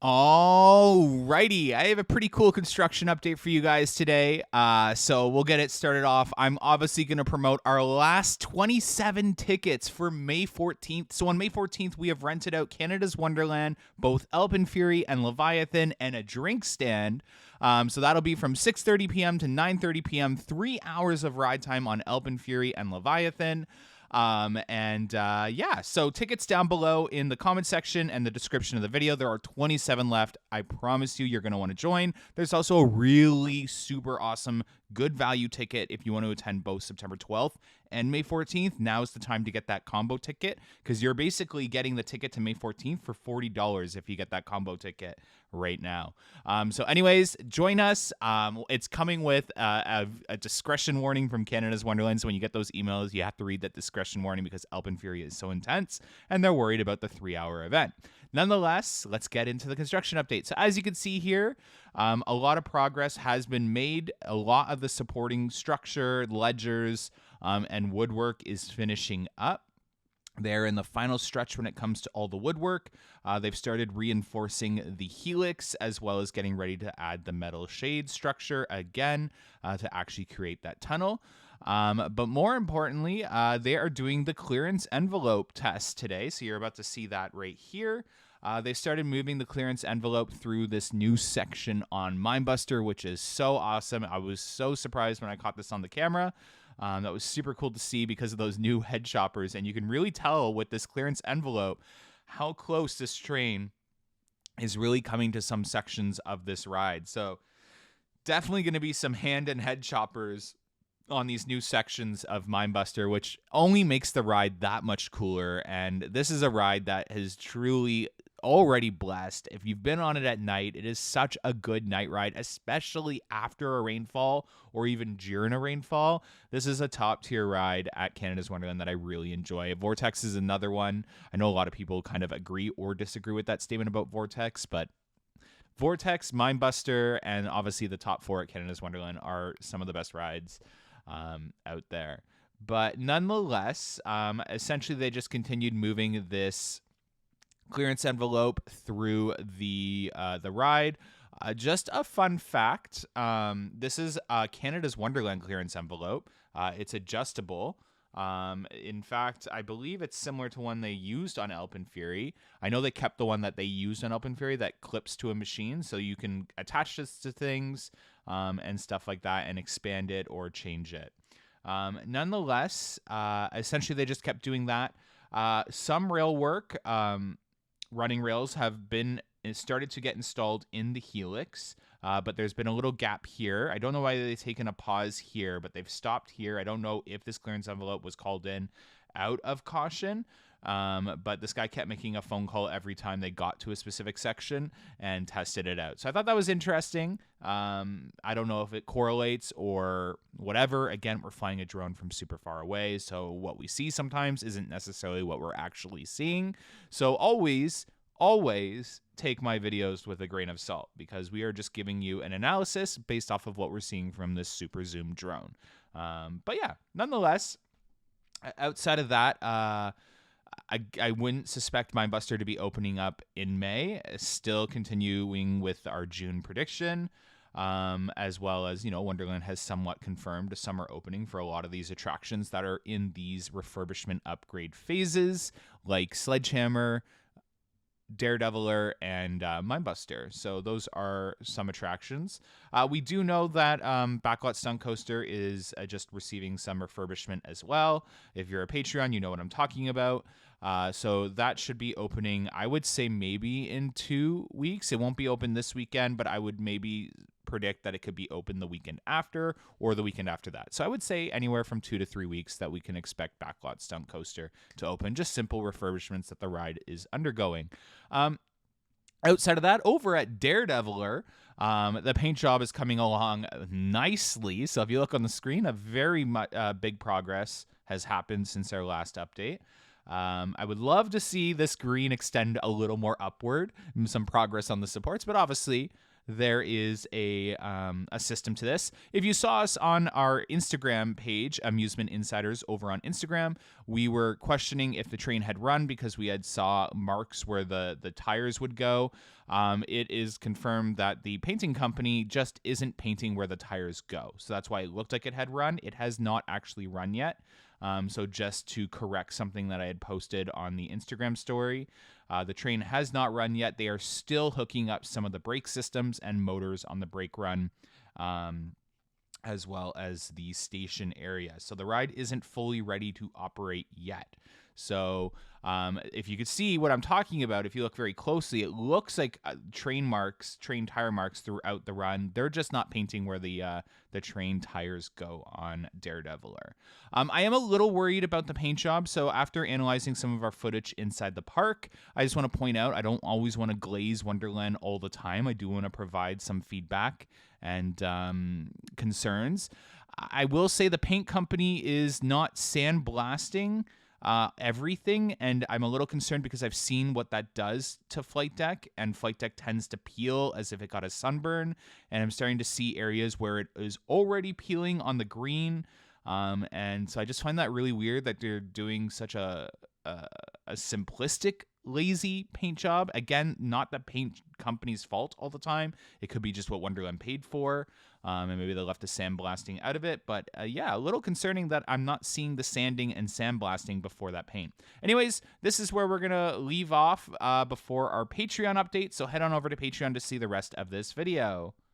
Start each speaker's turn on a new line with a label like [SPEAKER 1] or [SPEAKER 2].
[SPEAKER 1] Alrighty, I have a pretty cool construction update for you guys today. So we'll get it started off. I'm obviously going to promote our last 27 tickets for May 14th. So on May 14th, we have rented out Canada's Wonderland, both Elpin Fury and Leviathan, and a drink stand. So that'll be from 6:30 p.m. to 9:30 p.m. 3 hours of ride time on Elpin Fury and Leviathan. Yeah, so tickets down below in the comment section and the description of the video. There are 27 left. I promise you're going to want to join. There's also a really super awesome good value ticket if you want to attend both September 12th and May 14th. Now is the time to get that combo ticket because you're basically getting the ticket to May 14th for $40 if you get that combo ticket right now. So anyways, join us. It's coming with a discretion warning from Canada's Wonderland. So when you get those emails, you have to read that discretion warning because Elpin Fury is so intense and they're worried about the 3-hour event. Nonetheless, let's get into the construction update. So as you can see here, a lot of progress has been made. A lot of the supporting structure, ledgers, and woodwork is finishing up. They're in the final stretch when it comes to all the woodwork. They've started reinforcing the helix as well as getting ready to add the metal shade structure again to actually create that tunnel. But more importantly, they are doing the clearance envelope test today. So you're about to see that right here. They started moving the clearance envelope through this new section on Mindbuster, which is so awesome. I was so surprised when I caught this on the camera. That was super cool to see because of those new head choppers. And you can really tell with this clearance envelope how close this train is really coming to some sections of this ride. So definitely going to be some hand and head choppers on these new sections of Mindbuster, which only makes the ride that much cooler. And this is a ride that has truly already blessed. If you've been on it at night, it is such a good night ride, especially after a rainfall or even during a rainfall. This is a top tier ride at Canada's Wonderland that I really enjoy. Vortex is another one. I know a lot of people kind of agree or disagree with that statement about Vortex, but Vortex, Mindbuster, and obviously the top 4 at Canada's Wonderland are some of the best rides out there. But nonetheless, essentially they just continued moving this clearance envelope through the ride. Just a fun fact, this is Canada's Wonderland clearance envelope. It's adjustable. In fact, I believe it's similar to one they used on Elpin Fury. I know they kept the one that they used on Elpin Fury that clips to a machine, so you can attach this to things and stuff like that and expand it or change it. Nonetheless, essentially they just kept doing that. Some rail work, running rails have been started to get installed in the helix, but there's been a little gap here. I don't know why they've taken a pause here, but they've stopped here. I don't know if this clearance envelope was called in out of caution, but this guy kept making a phone call every time they got to a specific section and tested it out. So I thought that was interesting. I don't know if it correlates or whatever. Again, we're flying a drone from super far away, so what we see sometimes isn't necessarily what we're actually seeing. So always take my videos with a grain of salt because we are just giving you an analysis based off of what we're seeing from this super zoom drone. But yeah, nonetheless, outside of that, I wouldn't suspect Mindbuster to be opening up in May. Still continuing with our June prediction, as well as, Wonderland has somewhat confirmed a summer opening for a lot of these attractions that are in these refurbishment upgrade phases, like Sledgehammer, Daredeviler, and Minebuster. So those are some attractions. We do know that Backlot Coaster is just receiving some refurbishment as well. If you're a Patreon, you know what I'm talking about. So that should be opening, I would say maybe in 2 weeks. It won't be open this weekend, but I would maybe predict that it could be open the weekend after or the weekend after that. So I would say anywhere from 2 to 3 weeks that we can expect Backlot Stunt Coaster to open. Just simple refurbishments that the ride is undergoing. Outside of that, over at Daredeviler, the paint job is coming along nicely. So if you look on the screen, a very big progress has happened since our last update. I would love to see this green extend a little more upward, some progress on the supports, but obviously there is a system to this. If you saw us on our Instagram page, Amusement Insiders over on Instagram, we were questioning if the train had run because we had saw marks where the tires would go. It is confirmed that the painting company just isn't painting where the tires go. So that's why it looked like it had run. It has not actually run yet. So just to correct something that I had posted on the Instagram story, the train has not run yet. They are still hooking up some of the brake systems and motors on the brake run, as well as the station area. So the ride isn't fully ready to operate yet. So if you could see what I'm talking about, if you look very closely, it looks like train tire marks throughout the run. They're just not painting where the train tires go on Daredeviler. I am a little worried about the paint job. So after analyzing some of our footage inside the park, I just want to point out I don't always want to glaze Wonderland all the time. I do want to provide some feedback and concerns. I will say the paint company is not sandblasting everything, and I'm a little concerned because I've seen what that does to Flight Deck, and Flight Deck tends to peel as if it got a sunburn, and I'm starting to see areas where it is already peeling on the green, and so I just find that really weird that they're doing such a simplistic, lazy paint job. Again, not the paint company's fault all the time. It could be just what Wonderland paid for, and maybe they left the sandblasting out of it. But yeah, a little concerning that I'm not seeing the sanding and sandblasting before that paint. Anyways, this is where we're going to leave off before our Patreon update. So head on over to Patreon to see the rest of this video.